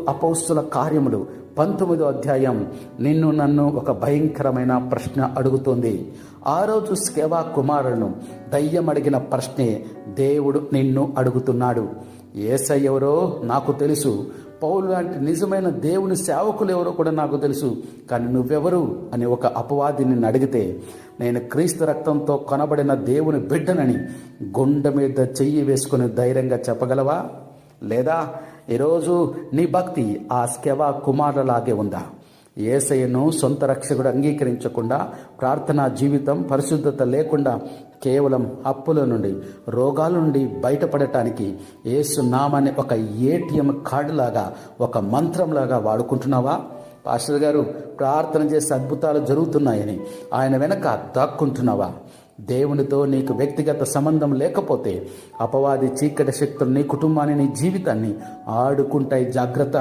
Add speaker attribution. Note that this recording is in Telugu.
Speaker 1: అపోస్తుల కార్యములు 19వ అధ్యాయం నిన్ను నన్ను ఒక భయంకరమైన ప్రశ్న అడుగుతోంది. ఆ రోజు స్కెవా కుమారులను దయ్యం అడిగిన ప్రశ్నే దేవుడు నిన్ను అడుగుతున్నాడు. యేసయ్య ఎవరో నాకు తెలుసు, పౌలు లాంటి నిజమైన దేవుని సేవకులు ఎవరో కూడా నాకు తెలుసు, కానీ నువ్వెవరు అని ఒక అపవాది నిన్ను అడిగితే, నేను క్రీస్తు రక్తంతో కొనబడిన దేవుని బిడ్డనని గుండె మీద చెయ్యి వేసుకుని ధైర్యంగా చెప్పగలవా? లేదా ఈరోజు నీ భక్తి ఆ స్కెవా కుమారులాగే ఉందా? యేసయ్యను సొంత రక్షకుడు అంగీకరించకుండా, ప్రార్థనా జీవితం పరిశుద్ధత లేకుండా, కేవలం అప్పుల నుండి రోగాల నుండి బయటపడటానికి యేసు నామాన్ని ఒక ఏటీఎం కార్డులాగా, ఒక మంత్రంలాగా వాడుకుంటున్నావా? పాస్టర్ గారు ప్రార్థన చేసే అద్భుతాలు జరుగుతున్నాయని ఆయన వెనక దాక్కుంటున్నావా? దేవునితో నీకు వ్యక్తిగత సంబంధం లేకపోతే అపవాది చీకటి శక్తులు నీ కుటుంబాన్ని, నీ జీవితాన్ని ఆడుకుంటాయి. జాగ్రత్త.